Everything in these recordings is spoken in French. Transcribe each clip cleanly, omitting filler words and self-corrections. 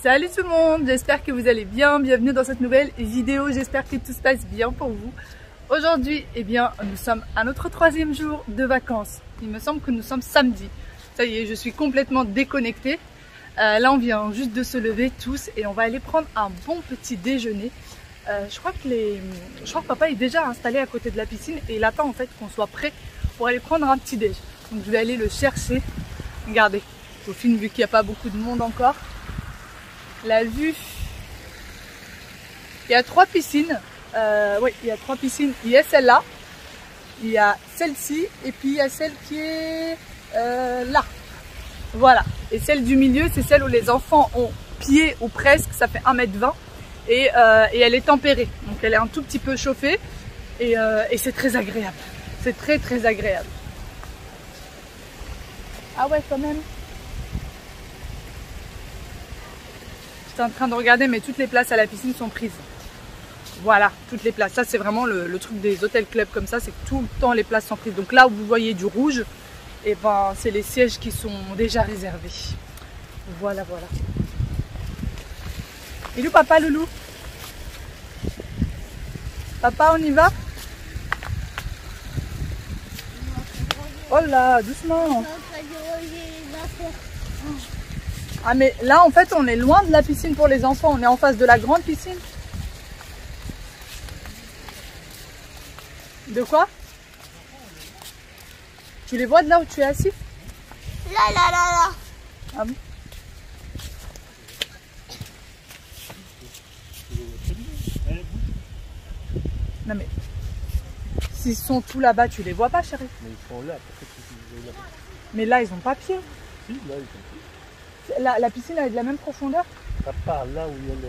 Salut tout le monde, j'espère que vous allez bien, bienvenue dans cette nouvelle vidéo, j'espère que tout se passe bien pour vous. Aujourd'hui, eh bien, nous sommes à notre 3e jour de vacances. Il me semble que nous sommes samedi. Ça y est, je suis complètement déconnectée. Là, on vient juste de se lever tous et on va aller prendre un bon petit déjeuner. Je crois que papa est déjà installé à côté de la piscine et il attend en fait qu'on soit prêt pour aller prendre un petit déj. Donc je vais aller le chercher. Regardez, au film, vu qu'il n'y a pas beaucoup de monde encore. La vue, il y a 3 piscines. Oui, il y a 3 piscines. Il y a celle-là, il y a celle-ci et puis il y a celle qui est là. Voilà. Et celle du milieu, c'est celle où les enfants ont pied ou presque. Ça fait 1,20 m et elle est tempérée. Donc elle est un tout petit peu chauffée et c'est très agréable. C'est très agréable. Ah ouais, quand même. J'étais en train de regarder, mais toutes les places à la piscine sont prises. Voilà, toutes les places. Ça, c'est vraiment le truc des hôtels clubs comme ça, c'est que tout le temps les places sont prises. Donc là où vous voyez du rouge, et ben c'est les sièges qui sont déjà réservés. Voilà. Et où papa, loulou? Papa, on y va? Oh là, doucement. Ah mais là en fait on est loin de la piscine pour les enfants, on est en face de la grande piscine. De quoi? Tu les vois de là où tu es assis? Là. Ah bon? Non mais s'ils sont tous là-bas, tu les vois pas, chérie? Mais ils sont là, pourquoi tu les là-bas? Mais là ils ont pas pied. Si, là ils sont là. La piscine elle est de la même profondeur? À part là où il y a le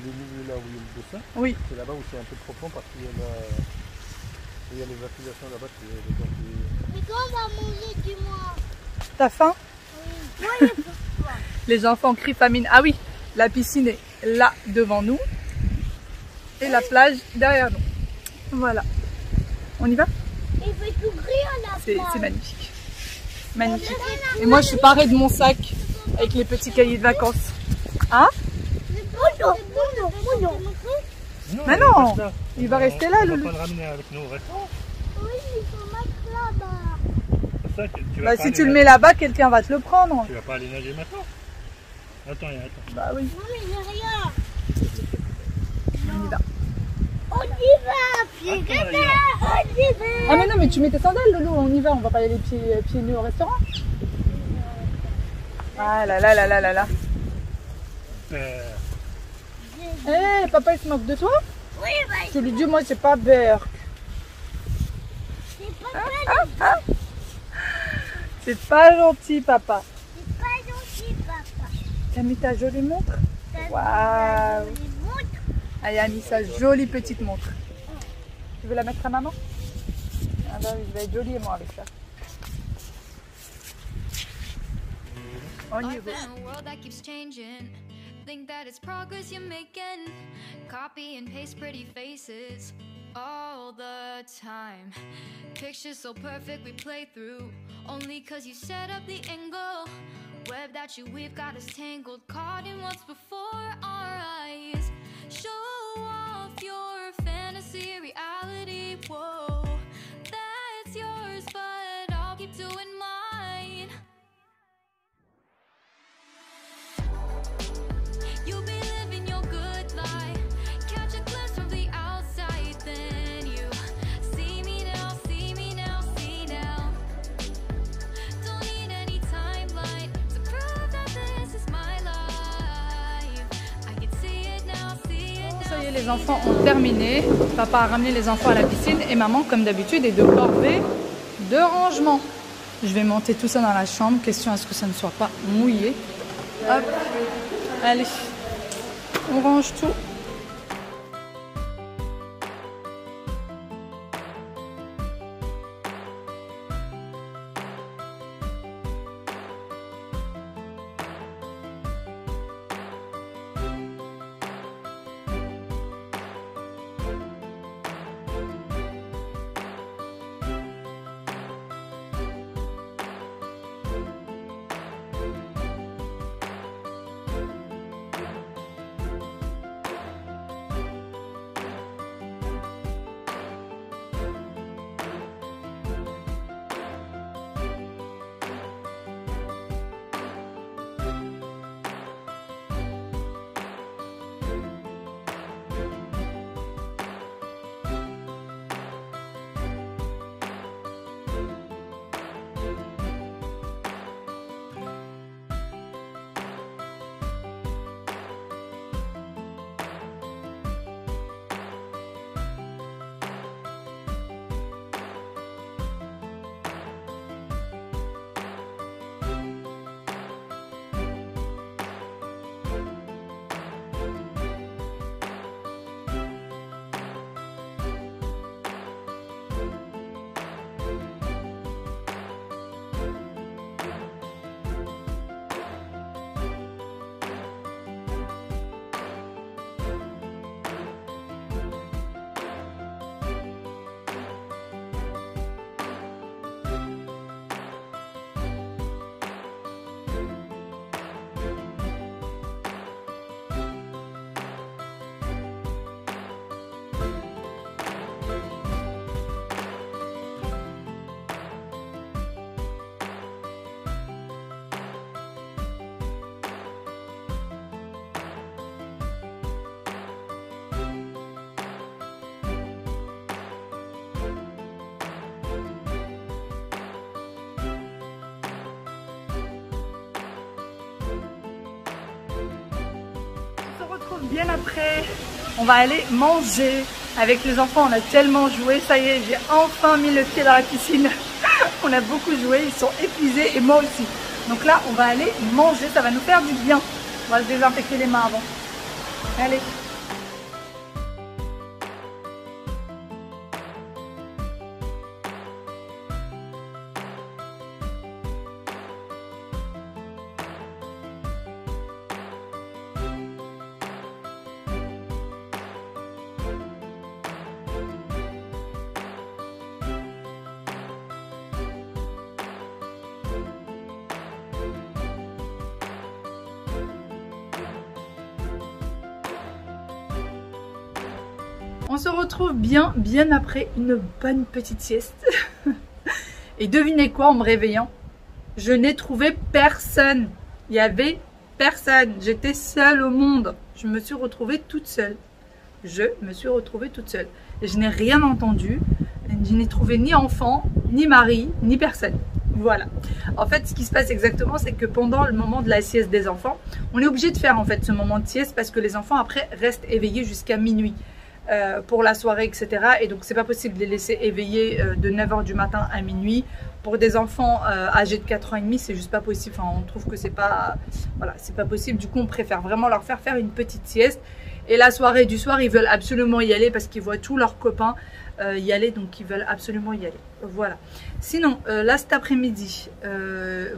milieu, là où il y a le dessin, Oui. c'est là-bas où c'est un peu profond parce qu'il y a les affiliations là-bas. Mais quand on va manger du moins? T'as faim? Oui. Oui, Les enfants crient famine. Ah oui, la piscine est là devant nous et la plage derrière nous. Voilà. On y va? il fait tout gris à la C'est plage. magnifique. Magnifique. Et moi je suis parée de mon sac avec les petits cahiers de vacances. Hein? Non. Mais non, il va rester là, on Loulou. va pas le ramener avec nous au restaurant. Oui, il faut mettre là-bas. C'est ça que tu vas Bah pas si aller tu le nager. mets là-bas, quelqu'un va te le prendre. Tu vas pas aller nager maintenant. Attends. Bah oui, Non mais j'ai rien. on y va. On y va, pieds Attends, gâteaux, on y va. Ah mais non, mais tu mets tes sandales, Loulou, on y va, on va pas y aller pieds nus au restaurant. Ah là. Eh, papa il se moque de toi? Oui, bah, Je lui dis, moi c'est pas Berk. c'est pas ça. C'est pas gentil, papa. C'est pas gentil, papa. T'as mis ta jolie montre? T'as Waouh. mis les montres. Ah, il a mis sa jolie petite montre. Tu veux la mettre à maman? Ah bah oui, je vais être jolie moi avec ça. On y Life va. in a world that keeps changing. Think that it's progress you're making. Copy and paste pretty faces all the time. Pictures so perfect we play through. Only cause you set up the angle. Web that you weave got us tangled. Caught in what's before our eyes. Show off your fantasy reality. Whoa, that's yours, but I'll keep doing mine. You'll be living your good life. Catch a glimpse from the outside, then you see me now, see now. Don't need any timeline to prove that this is my life. I can see it now, Ça y est, les enfants ont terminé. Papa a ramené les enfants à la piscine et maman, comme d'habitude, est de corvée de rangement. Je vais monter tout ça dans la chambre. Question à ce que ça ne soit pas mouillé. Hop, allez, on range tout. retrouve bien après. On va aller manger. Avec les enfants, on a tellement joué. Ça y est, j'ai enfin mis le pied dans la piscine. On a beaucoup joué, ils sont épuisés et moi aussi. Donc là, on va aller manger. Ça va nous faire du bien. On va se désinfecter les mains avant. Allez. On se retrouve bien après une bonne petite sieste. Et devinez quoi en me réveillant? Je n'ai trouvé personne. Il y avait personne. J'étais seule au monde. Je me suis retrouvée toute seule. Et je n'ai rien entendu. Je n'ai trouvé ni enfant, ni mari, ni personne. Voilà. En fait, ce qui se passe exactement, c'est que pendant le moment de la sieste des enfants, on est obligé de faire en fait ce moment de sieste parce que les enfants après restent éveillés jusqu'à minuit. Pour la soirée, etc. Et donc c'est pas possible de les laisser éveiller de 9h du matin à minuit. Pour des enfants âgés de 4 ans et demi, c'est juste pas possible. Enfin, on trouve que c'est pas, voilà, c'est pas possible. Du coup, on préfère vraiment leur faire une petite sieste. Et la soirée du soir, ils veulent absolument y aller parce qu'ils voient tous leurs copains y aller, donc ils veulent absolument y aller. Voilà. Sinon, là cet après-midi,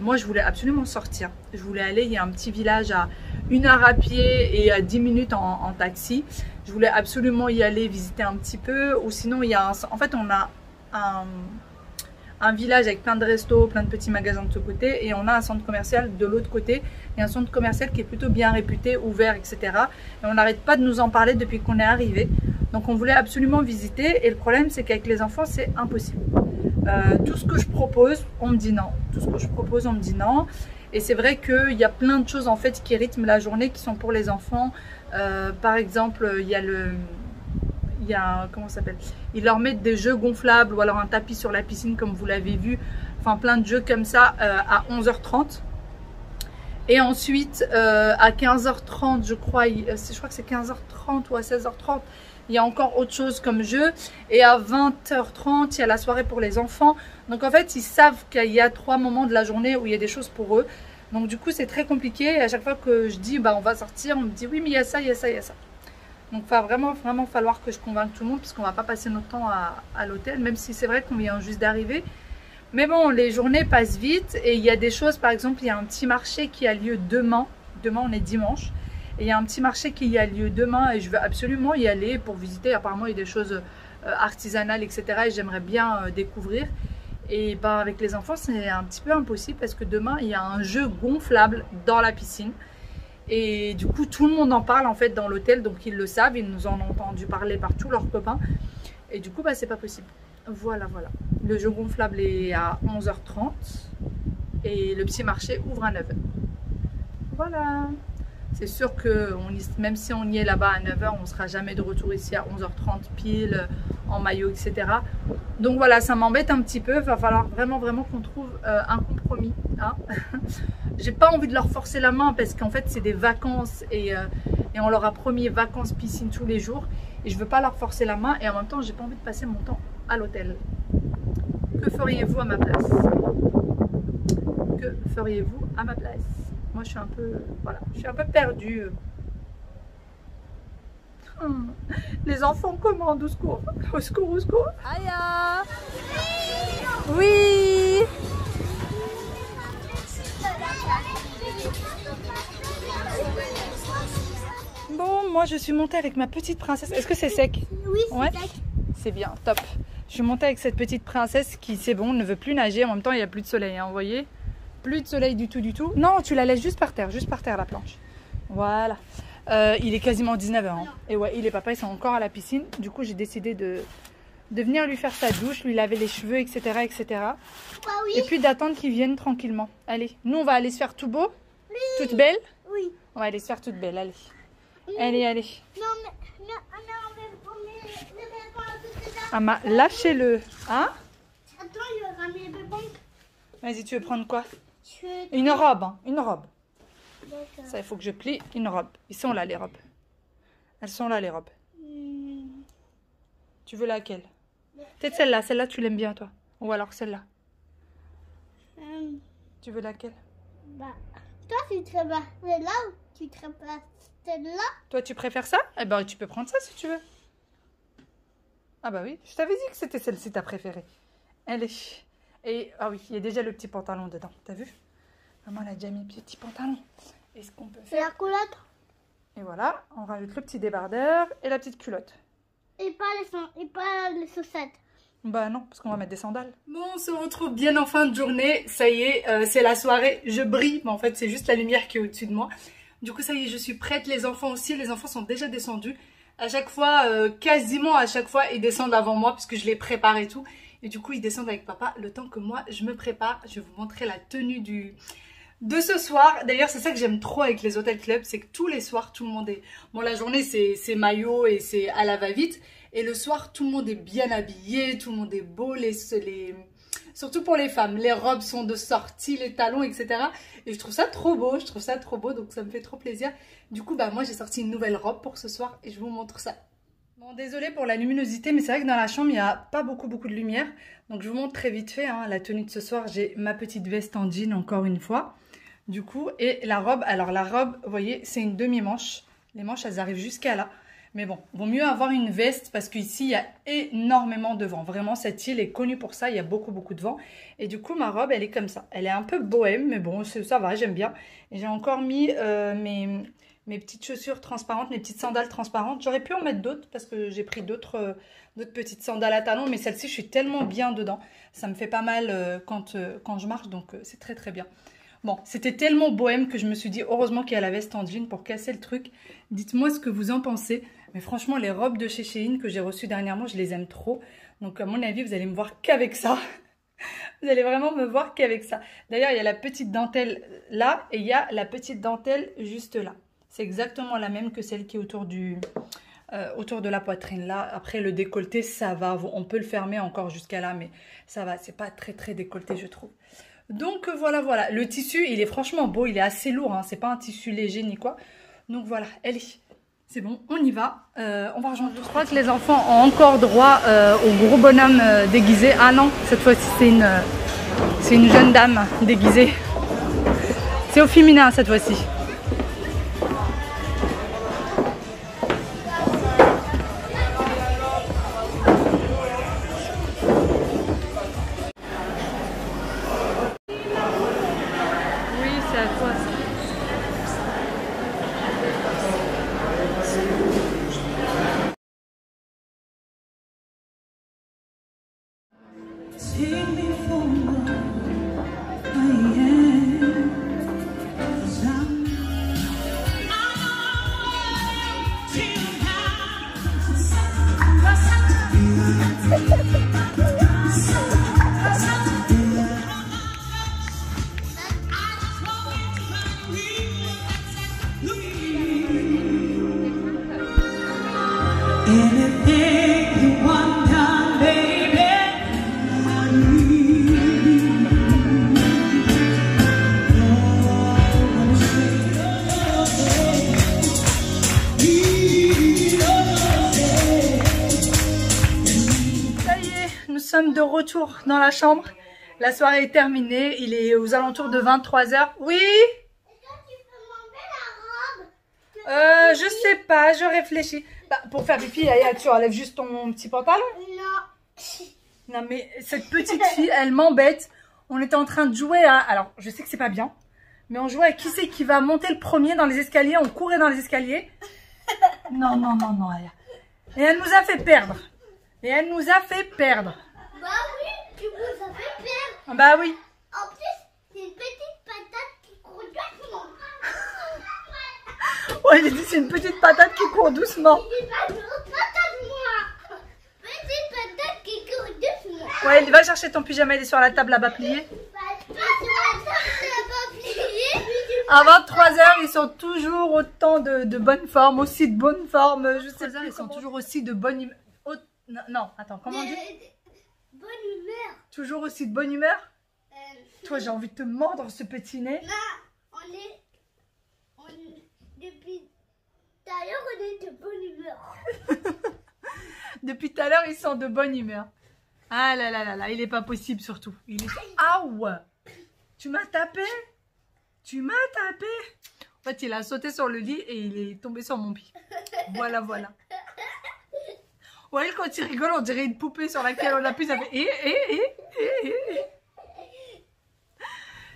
moi je voulais absolument sortir. Je voulais aller, il y a un petit village à 1 heure à pied et à 10 minutes en taxi. Je voulais absolument y aller visiter un petit peu. Ou sinon, il y a en fait, on a un village avec plein de restos, plein de petits magasins de ce côté. Et on a un centre commercial de l'autre côté. Et un centre commercial qui est plutôt bien réputé, ouvert, etc. Et on n'arrête pas de nous en parler depuis qu'on est arrivé. Donc on voulait absolument visiter. Et le problème, c'est qu'avec les enfants, c'est impossible. Tout ce que je propose, on me dit non. Tout ce que je propose, on me dit non. Et c'est vrai qu'il y a plein de choses en fait qui rythment la journée, qui sont pour les enfants. Par exemple, il y a comment ça s'appelle, ils leur mettent des jeux gonflables ou alors un tapis sur la piscine comme vous l'avez vu. Enfin plein de jeux comme ça à 11h30. Et ensuite à 15h30 je crois que c'est 15h30 ou à 16h30. Il y a encore autre chose comme jeu. Et à 20h30, il y a la soirée pour les enfants. Donc en fait, ils savent qu'il y a 3 moments de la journée où il y a des choses pour eux. Donc du coup, c'est très compliqué. Et à chaque fois que je dis, bah, on va sortir, on me dit, oui, mais il y a ça, il y a ça, il y a ça. Donc il va vraiment falloir que je convainque tout le monde. Puisqu'on ne va pas passer notre temps à l'hôtel. Même si c'est vrai qu'on vient juste d'arriver. Mais bon, les journées passent vite. Et il y a des choses, par exemple, il y a un petit marché qui a lieu demain. Demain, on est dimanche. Et il y a un petit marché qui a lieu demain et je veux absolument y aller pour visiter. Apparemment, il y a des choses artisanales, etc. Et j'aimerais bien découvrir. Et ben, avec les enfants, c'est un petit peu impossible parce que demain, il y a un jeu gonflable dans la piscine. Et du coup, tout le monde en parle en fait dans l'hôtel. Donc, ils le savent. Ils nous en ont entendu parler par tous leurs copains. Et du coup, bah, c'est pas possible. Voilà. Le jeu gonflable est à 11h30. Et le petit marché ouvre à 9h. Voilà. C'est sûr que même si on y est là-bas à 9h, on ne sera jamais de retour ici à 11h30 pile, en maillot, etc. Donc voilà, ça m'embête un petit peu. Il va falloir vraiment qu'on trouve un compromis. Hein. J'ai pas envie de leur forcer la main parce qu'en fait, c'est des vacances et on leur a promis vacances piscine tous les jours. Et je veux pas leur forcer la main et en même temps, j'ai pas envie de passer mon temps à l'hôtel. Que feriez-vous à ma place? Que feriez-vous à ma place? Moi, je suis un peu, voilà, je suis un peu perdue. Les enfants commandent, au secours, au secours, au secours. Aya! Oui! Bon, moi, je suis montée avec ma petite princesse. Est-ce que c'est sec? Oui, c'est ouais, sec. C'est bien, top. Je suis montée avec cette petite princesse qui, c'est bon, ne veut plus nager. En même temps, il n'y a plus de soleil, hein, vous voyez? Plus de soleil du tout. Non, tu la laisses juste par terre la planche. Voilà. Il est quasiment 19h. Hein. Et ouais, il et papa, ils sont encore à la piscine. Du coup, j'ai décidé de venir lui faire sa douche, lui laver les cheveux, etc. Ah, oui. Et puis d'attendre qu'il vienne tranquillement. Allez, nous, on va aller se faire tout beau, toute belle. Oui. On va aller se faire toute belle, allez. Allez. Non, mais Ama, lâchez-le. Hein? attends, il va ramener le bébé. Vas-y, tu veux prendre quoi? Je veux... Une robe, hein, une robe. D'accord. Ça, il faut que je plie une robe. Ils sont là, les robes. Elles sont là les robes. Tu veux laquelle? Peut-être celle-là. Celle-là, tu l'aimes bien, toi. Ou alors celle-là. Tu veux laquelle? Bah, toi, tu préfères celle-là ou tu préfères celle-là? Toi, tu préfères ça? Eh ben, tu peux prendre ça si tu veux. Ah bah oui, je t'avais dit que c'était celle-ci ta préférée. Elle est... Et, ah oui, il y a déjà le petit pantalon dedans. T'as vu? Maman, elle a déjà mis le petit pantalon. Et ce qu'on peut C'est la faire... culotte. Et voilà, on rajoute le petit débardeur et la petite culotte. Et pas les chaussettes. Bah non, parce qu'on va mettre des sandales. Bon, on se retrouve bien en fin de journée. Ça y est, c'est la soirée. Je brille, mais en fait, c'est juste la lumière qui est au-dessus de moi. Du coup, ça y est, je suis prête. Les enfants aussi. Les enfants sont déjà descendus. À chaque fois, quasiment à chaque fois, ils descendent avant moi puisque je les prépare et tout. Et du coup, ils descendent avec papa. Le temps que moi, je me prépare, je vais vous montrer la tenue de ce soir. D'ailleurs, c'est ça que j'aime trop avec les hôtels clubs, c'est que tous les soirs, tout le monde est... Bon, la journée, c'est maillot et c'est à la va-vite. Et le soir, tout le monde est bien habillé, tout le monde est beau, surtout pour les femmes. Les robes sont de sortie, les talons, etc. Et je trouve ça trop beau, donc ça me fait trop plaisir. Du coup, bah moi, j'ai sorti une nouvelle robe pour ce soir et je vous montre ça. Bon, désolée pour la luminosité, mais c'est vrai que dans la chambre, il n'y a pas beaucoup de lumière. Donc, je vous montre très vite fait la tenue de ce soir. J'ai ma petite veste en jean, encore une fois. Du coup, et la robe, alors la robe, vous voyez, c'est une demi-manche. Les manches, elles arrivent jusqu'à là. Mais bon, vaut mieux avoir une veste parce qu'ici, il y a énormément de vent. Vraiment, cette île est connue pour ça. Il y a beaucoup de vent. Et du coup, ma robe, elle est comme ça. Elle est un peu bohème, mais bon, ça va, j'aime bien. Et j'ai encore mis mes petites chaussures transparentes, mes petites sandales transparentes. J'aurais pu en mettre d'autres parce que j'ai pris d'autres petites sandales à talons. Mais celle-ci, je suis tellement bien dedans. Ça me fait pas mal quand je marche, donc c'est très bien. Bon, c'était tellement bohème que je me suis dit, heureusement qu'il y a la veste en jean pour casser le truc. Dites-moi ce que vous en pensez. Mais franchement, les robes de chez Shein que j'ai reçues dernièrement, je les aime trop. Donc, à mon avis, vous allez me voir qu'avec ça. Vous allez vraiment me voir qu'avec ça. D'ailleurs, il y a la petite dentelle là et il y a la petite dentelle juste là. C'est exactement la même que celle qui est autour de la poitrine. Là, après, le décolleté, ça va. On peut le fermer encore jusqu'à là, mais ça va. C'est pas très décolleté, je trouve. Donc voilà, le tissu il est franchement beau, il est assez lourd, c'est pas un tissu léger ni quoi. Donc voilà, allez, c'est bon, on y va, on va rejoindre. Je crois que les enfants ont encore droit au gros bonhomme déguisé. Ah non, cette fois-ci c'est une jeune dame déguisée. C'est au féminin cette fois-ci. De retour dans la chambre. La soirée est terminée. Il est aux alentours de 23 h. Oui? Est-ce que tu peux m'enlever la robe? Je sais pas, je réfléchis. Bah, pour faire pipi, tu enlèves juste ton petit pantalon? Non. Non mais cette petite fille, elle m'embête. On était en train de jouer à... Alors, je sais que c'est pas bien. Mais on jouait à qui c'est qui va monter le premier dans les escaliers. On courait dans les escaliers. Non. Et elle nous a fait perdre. Bah oui, tu vous as fait perdre. Bah oui. En plus, c'est une petite patate qui court doucement. Ouais, il a dit c'est une petite patate qui court doucement. C'est pas une grosse patate, moi. Petite patate qui court doucement. Ouais, va chercher ton pyjama, il est sur la table là-bas plié. À 23 h, ils sont toujours autant de bonne forme, aussi de bonne forme. Je sais pas, ils sont toujours aussi de bonne humeur. Non, attends, comment on dit? Bonne humeur. Toujours aussi de bonne humeur? Toi, j'ai envie de te mordre ce petit nez. Non, depuis d'ailleurs, on est de bonne humeur. Depuis tout à l'heure, ils sont de bonne humeur. Ah là là là là, il est pas possible surtout. Il est... Ah ouais. Tu m'as tapé? Tu m'as tapé? En fait, il a sauté sur le lit et il est tombé sur mon pied. Voilà, voilà. Ouais, quand il rigole, on dirait une poupée sur laquelle on appuie, ça fait...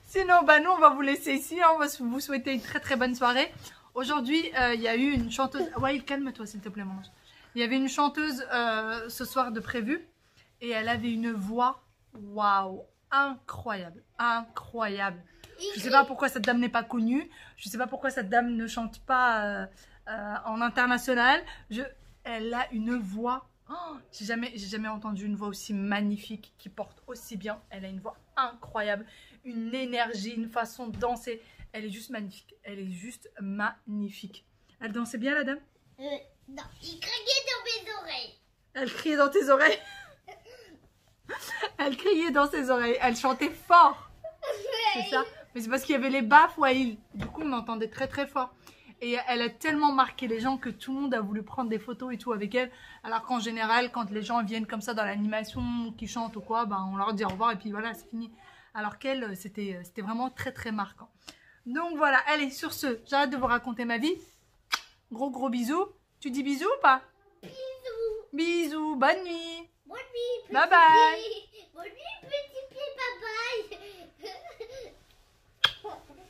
Sinon, bah nous, on va vous laisser ici. Hein. On va vous souhaiter une très très bonne soirée. Aujourd'hui, il y a eu une chanteuse... Ouais, calme-toi, s'il te plaît, mon ange. Il y avait une chanteuse ce soir de prévu. Et elle avait une voix, waouh, incroyable, incroyable. Je ne sais pas pourquoi cette dame n'est pas connue. Je ne sais pas pourquoi cette dame ne chante pas en international. Elle a une voix... Oh, j'ai jamais entendu une voix aussi magnifique, qui porte aussi bien. Elle a une voix incroyable, une énergie, une façon de danser. Elle est juste magnifique. Elle est juste magnifique. Elle dansait bien, la dame? Non, il criait dans mes oreilles. Elle criait dans tes oreilles? Elle criait dans ses oreilles. Elle chantait fort. C'est ça? Mais c'est parce qu'il y avait les baffes, Waïl. Du coup, on entendait très très fort. Et elle a tellement marqué les gens que tout le monde a voulu prendre des photos et tout avec elle. Alors qu'en général, quand les gens viennent comme ça dans l'animation, qui chantent ou quoi, ben on leur dit au revoir et puis voilà, c'est fini. Alors qu'elle, c'était vraiment très très marquant. Donc voilà, allez, sur ce, j'arrête de vous raconter ma vie. Gros gros bisous. Tu dis bisous ou pas? Bisous. Bisous, bonne nuit. Bonne nuit, petit Bye bye. pied. Bonne nuit, petit pied, bye bye.